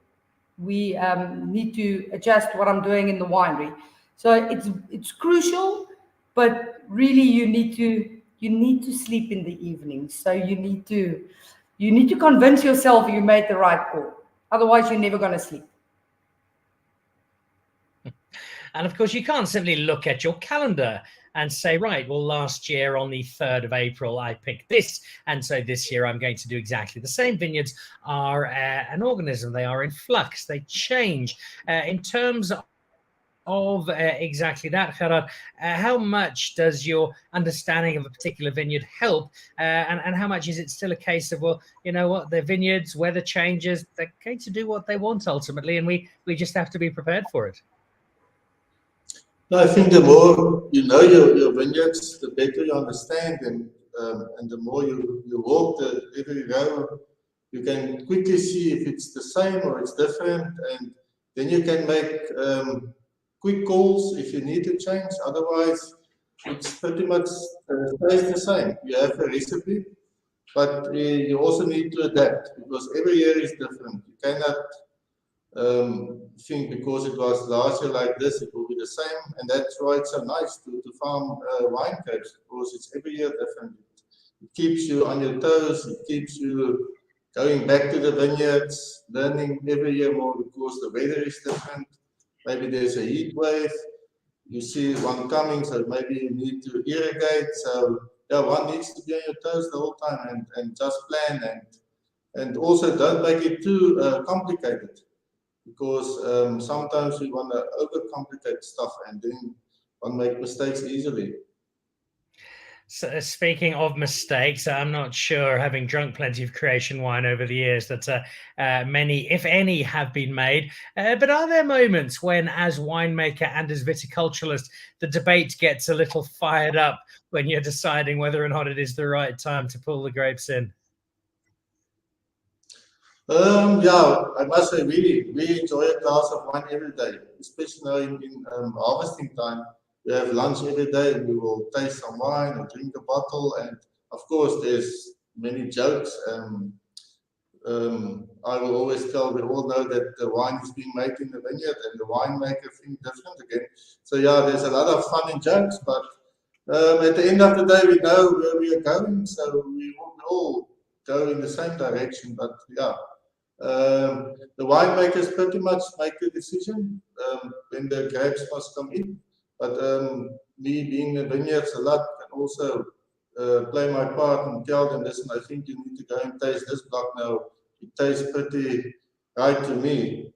we need to adjust what I'm doing in the winery. So it's crucial, but really you need to sleep in the evening. So you need to convince yourself you made the right call. Otherwise, you're never going to sleep. And of course, you can't simply look at your calendar and say, right, well, last year on the 3rd of April, I picked this. And so this year I'm going to do exactly the same. Vineyards are an organism. They are in flux. They change. In terms of exactly that, Gerhard, how much does your understanding of a particular vineyard help? And how much is it still a case of, well, you know what, they're vineyards, weather changes, they're going to do what they want ultimately, and we just have to be prepared for it? No, I think the more you know your vineyards, the better you understand them, and the more you walk, the better you go. You can quickly see if it's the same or it's different, and then you can make quick calls if you need to change. Otherwise, it's pretty much stays the same. You have a recipe, but you also need to adapt because every year is different. You cannot think because it was last year like this, it will be the same. And that's why it's so nice to farm wine grapes, because it's every year different. It keeps you on your toes, it keeps you going back to the vineyards, learning every year more because the weather is different. Maybe there's a heat wave, you see one coming, so maybe you need to irrigate. So yeah, one needs to be on your toes the whole time and just plan and also don't make it too complicated. Because sometimes we want to overcomplicate stuff and then one make mistakes easily. So, speaking of mistakes, I'm not sure, having drunk plenty of creation wine over the years, that many, if any, have been made. But are there moments when, as winemaker and as viticulturalist, the debate gets a little fired up when you're deciding whether or not it is the right time to pull the grapes in? Yeah, I must say, we enjoy a glass of wine every day, especially now in harvesting time. We have lunch every day and we will taste some wine or drink a bottle. And of course, there's many jokes. I will always tell, we all know that the wine is being made in the vineyard and the winemaker think different again. So yeah, there's a lot of fun and jokes, but at the end of the day, we know where we are going. So we all go in the same direction, but yeah. The winemakers pretty much make the decision when the grapes must come in. But me being in vineyards a lot can also play my part and tell them, listen, I think you need to go and taste this block now. It tastes pretty right to me.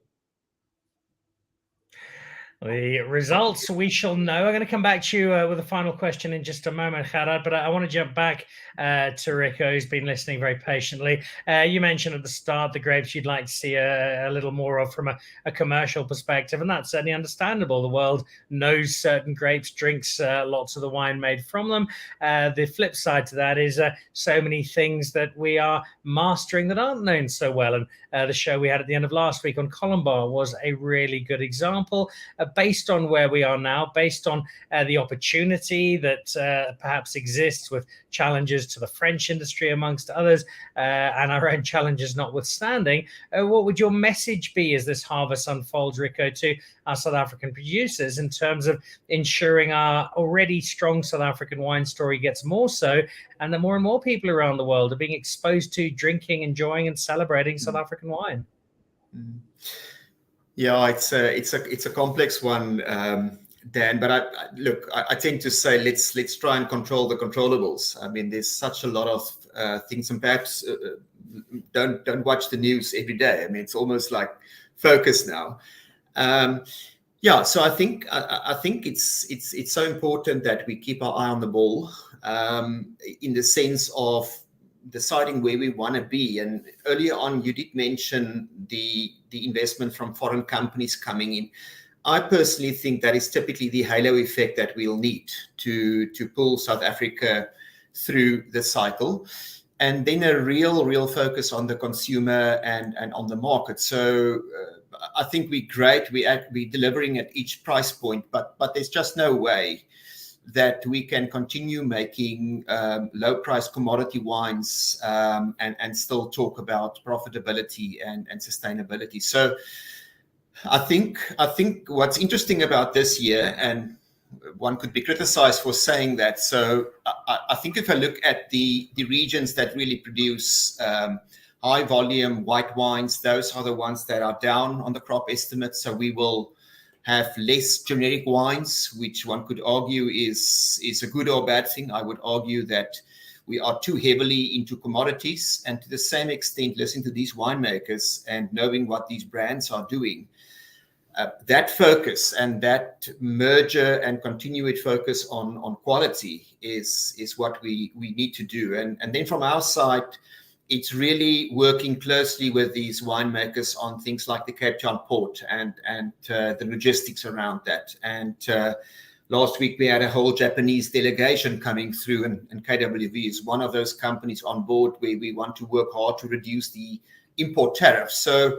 The results we shall know. I'm going to come back to you with a final question in just a moment, Gerhard, but I want to jump back to Rico, who's been listening very patiently. You mentioned at the start the grapes you'd like to see a little more of from a commercial perspective, and that's certainly understandable. The world knows certain grapes, drinks lots of the wine made from them. The flip side to that is so many things that we are mastering that aren't known so well, and the show we had at the end of last week on Colombar was a really good example. Based on where we are now, based on the opportunity that perhaps exists with challenges to the French industry, amongst others, and our own challenges notwithstanding, what would your message be as this harvest unfolds, Rico, to our South African producers in terms of ensuring our already strong South African wine story gets more so, and that more and more people around the world are being exposed to drinking, enjoying, and celebrating South African wine? Yeah, it's a complex one, Dan. But I tend to say let's try and control the controllables. I mean, there's such a lot of things, and perhaps don't watch the news every day. I mean, it's almost like focus now. Yeah, so I think it's so important that we keep our eye on the ball in the sense of deciding where we want to be. And earlier on, you did mention the investment from foreign companies coming in. I personally think that is typically the halo effect that we'll need to pull South Africa through the cycle. And then a real focus on the consumer and on the market. So I think we're great. We're delivering at each price point, but there's just no way that we can continue making low-price commodity wines and still talk about profitability and sustainability. So I think what's interesting about this year, and one could be criticized for saying that. So I think if I look at the regions that really produce high volume white wines, those are the ones that are down on the crop estimate. So we will have less generic wines, which one could argue is a good or bad thing. I would argue that we are too heavily into commodities, and to the same extent, listening to these winemakers and knowing what these brands are doing. That focus and that merger and continued focus on quality is what we need to do. And then from our side, it's really working closely with these winemakers on things like the Cape Town port and the logistics around that. And last week we had a whole Japanese delegation coming through, and KWV is one of those companies on board where we want to work hard to reduce the import tariffs. So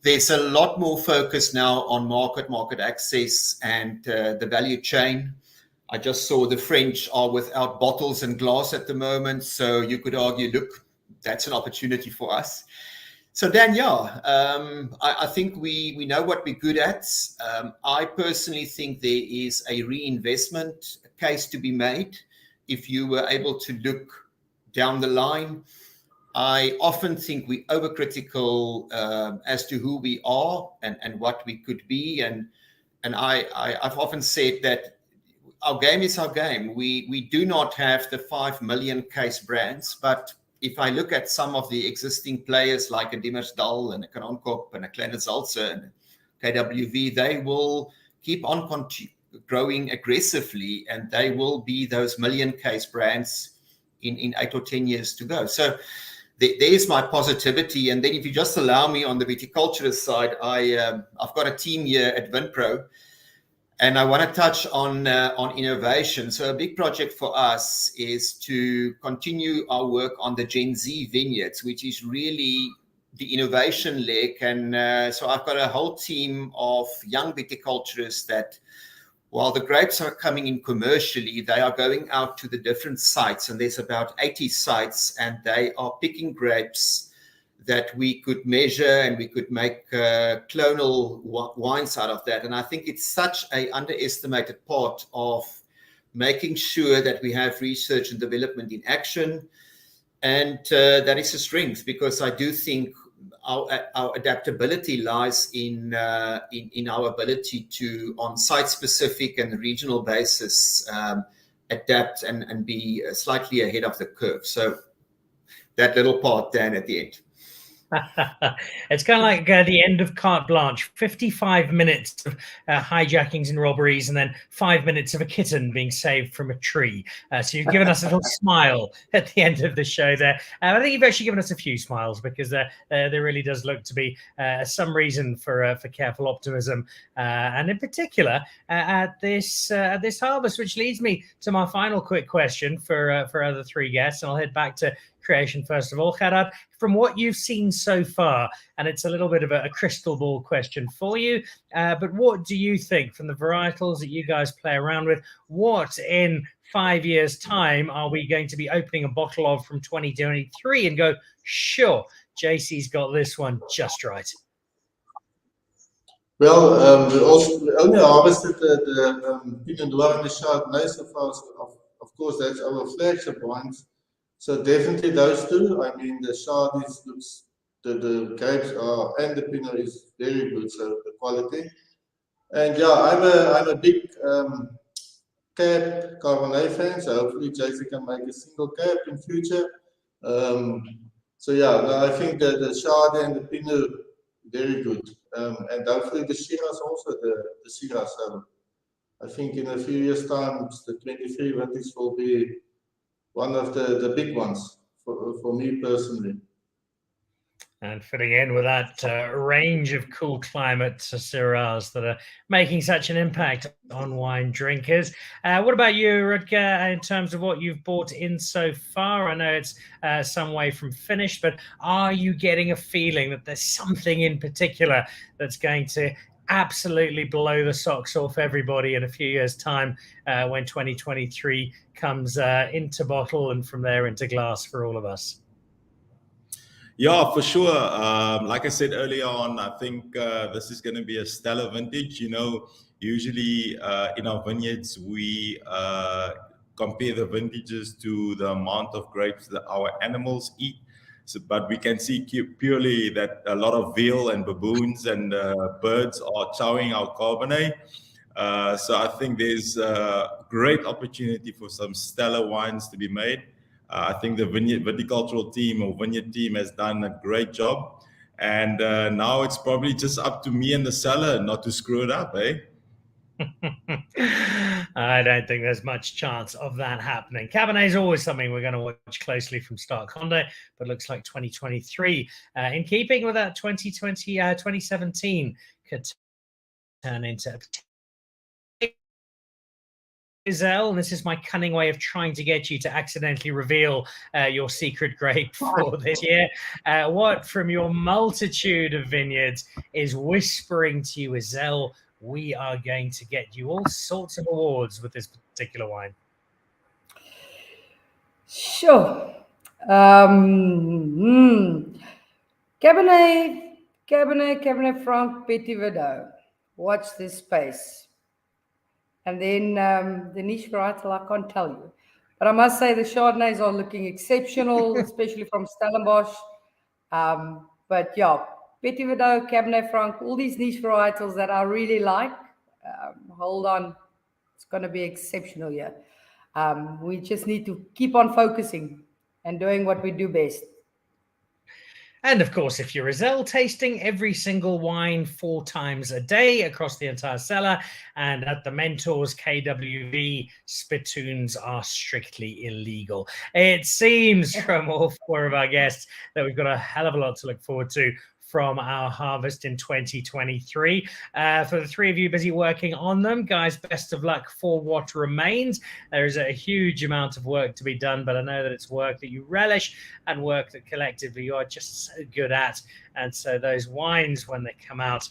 there's a lot more focus now on market access and the value chain. I just saw the French are without bottles and glass at the moment. So you could argue, look, that's an opportunity for us. So Dan, I think we know what we're good at. I personally think there is a reinvestment case to be made. If you were able to look down the line, I often think we overcritical as to who we are and what we could be. And I've often said that our game is our game. We do not have the 5 million case brands, but if I look at some of the existing players like a Dimmersdal and a Kronkorp and a Kleine Zaltzer and KWV, they will keep on growing aggressively, and they will be those million case brands in 8 or 10 years to go. So there's my positivity. And then if you just allow me on the viticulturist side, I've got a team here at Vinpro, and I want to touch on innovation. So a big project for us is to continue our work on the Gen Z vineyards, which is really the innovation leg. And so I've got a whole team of young viticulturists that, while the grapes are coming in commercially, they are going out to the different sites, and there's about 80 sites, and they are picking grapes that we could measure and we could make clonal wines out of that. And I think it's such an underestimated part of making sure that we have research and development in action. And that is a strength, because I do think our adaptability lies in our ability to, on site-specific and regional basis, adapt and be slightly ahead of the curve. So that little part, Dan, at the end. It's kind of like the end of Carte Blanche, 55 minutes of hijackings and robberies, and then 5 minutes of a kitten being saved from a tree. So you've given us a little smile at the end of the show there. I think you've actually given us a few smiles, because there really does look to be some reason for careful optimism, and in particular at this harvest, which leads me to my final quick question for other three guests, and I'll head back to creation first of all. Gerhard, from what you've seen so far, and it's a little bit of a crystal ball question for you, but what do you think from the varietals that you guys play around with? What in 5 years' time are we going to be opening a bottle of from 2023 and go, sure, JC's got this one just right? Well, we only harvested the Pinot Noir and the Chardonnay so far. So of course, that's our flagship wines. So definitely those two. I mean, the Chardonnay looks, the grapes are, and the Pinot is very good. So the quality. And yeah, I'm a big cab Cabernet fan. So hopefully JC can make a single cab in future. So yeah, no, I think the Chardonnay and the Pinot very good. And hopefully the Shiraz also, the Shiraz. I think in a few years' time, the 23 vintage will be one of the big ones for me personally. And fitting in with that range of cool climate Syrahs that are making such an impact on wine drinkers. What about you, Rudger, in terms of what you've bought in so far? I know it's some way from finished, but are you getting a feeling that there's something in particular that's going to absolutely blow the socks off everybody in a few years' time when 2023 comes into bottle and from there into glass for all of us? Yeah, for sure. Like I said earlier on, I think this is going to be a stellar vintage. You know, usually in our vineyards, we compare the vintages to the amount of grapes that our animals eat. So, but we can see purely that a lot of veal and baboons and birds are chowing our Cabernet. So I think there's a great opportunity for some stellar wines to be made. I think the viticultural team or vineyard team has done a great job. And now it's probably just up to me and the cellar not to screw it up, eh? I don't think there's much chance of that happening. Cabernet is always something we're going to watch closely from start Condé, but looks like 2023, in keeping with that 2017, could turn into Izele, and this is my cunning way of trying to get you to accidentally reveal your secret grape for this year. What from your multitude of vineyards is whispering to you, Izele, we are going to get you all sorts of awards with this particular wine? Sure. Cabernet Franc Petit Verdot. Watch this space. And then the niche varietal, I can't tell you. But I must say the Chardonnays are looking exceptional, especially from Stellenbosch. But yeah, Petit Verdot, Cabernet Franc, all these niche varietals that I really like. Hold on. It's going to be exceptional here. We just need to keep on focusing and doing what we do best. And of course, if you're Izele, tasting every single wine 4 times a day across the entire cellar, and at the Mentors KWV, spittoons are strictly illegal. It seems from all 4 of our guests that we've got a hell of a lot to look forward to from our harvest in 2023. For the 3 of you busy working on them, guys, best of luck for what remains. There is a huge amount of work to be done, but I know that it's work that you relish and work that collectively you are just so good at. And so those wines, when they come out,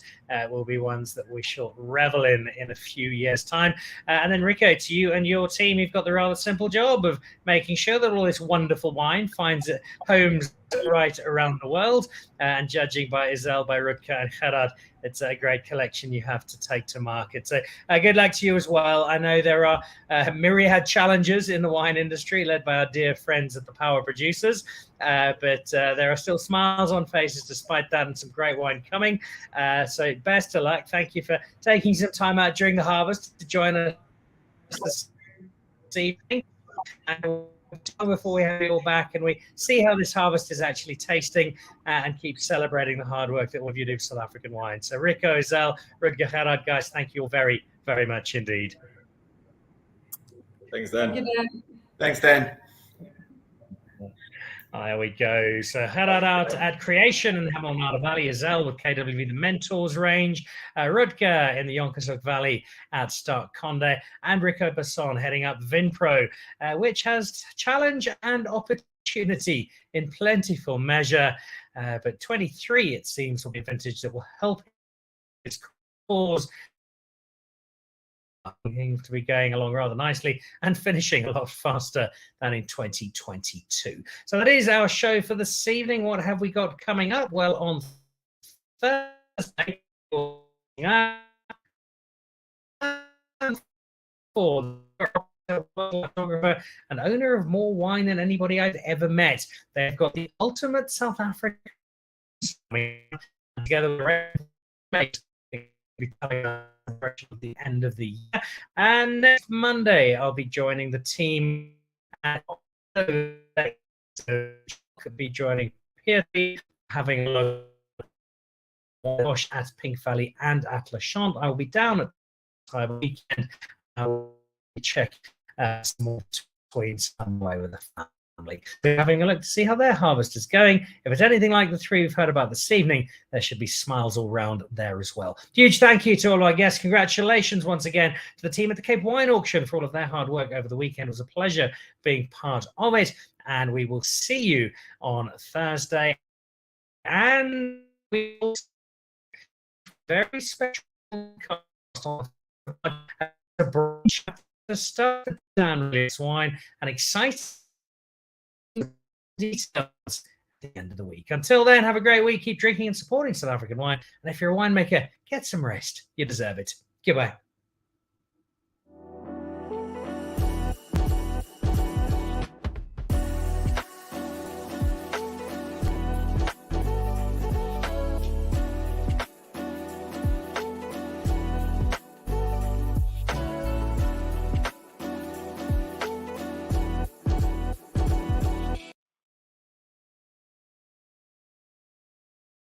will be ones that we shall revel in a few years' time. And then, Rico, to you and your team, you've got the rather simple job of making sure that all this wonderful wine finds homes right around the world. And judging by Izele, by Rudger and Gerhard, it's a great collection you have to take to market. So good luck to you as well. I know there are myriad challenges in the wine industry led by our dear friends at the Power Producers, but there are still smiles on faces despite that, and some great wine coming. So best of luck. Thank you for taking some time out during the harvest to join us this evening. And before we have you all back and we see how this harvest is actually tasting and keep celebrating the hard work that all of you do for South African wine. So Rico, Izele, Rudger, Gerhard, guys, thank you all very, very much indeed. Thanks, Dan. Thank you, Dan. Thanks, Dan. There we go. So Gerhard out at Creation in the Hamilton Valley, Izele with KWV the Mentors range, Rudger in the Jonkershoek Valley at Stark Condé, and Rico Basson heading up Vinpro, which has challenge and opportunity in plentiful measure. But 23, it seems, will be a vintage that will help its cause to be going along rather nicely and finishing a lot faster than in 2022. So that is our show for this evening. What have we got coming up? Well, on Thursday, for an owner of more wine than anybody I've ever met. They've got the ultimate South African together with at the end of the year. And next Monday, I'll be joining the team at could be joining PSV, having a look at Pink Valley and at Le Champ. I'll be down at the weekend. I'll check some more tweets somewhere with the family. They're having a look to see how their harvest is going. If it's anything like the 3 we've heard about this evening, there should be smiles all round there as well. Huge thank you to all our guests. Congratulations once again to the team at the Cape Wine Auction for all of their hard work over the weekend. It was a pleasure being part of it. And we will see you on Thursday. And we will very special to start down this wine and exciting details the end of the week. Until then, have a great week. Keep drinking and supporting South African wine. And if you're a winemaker, get some rest. You deserve it. Goodbye.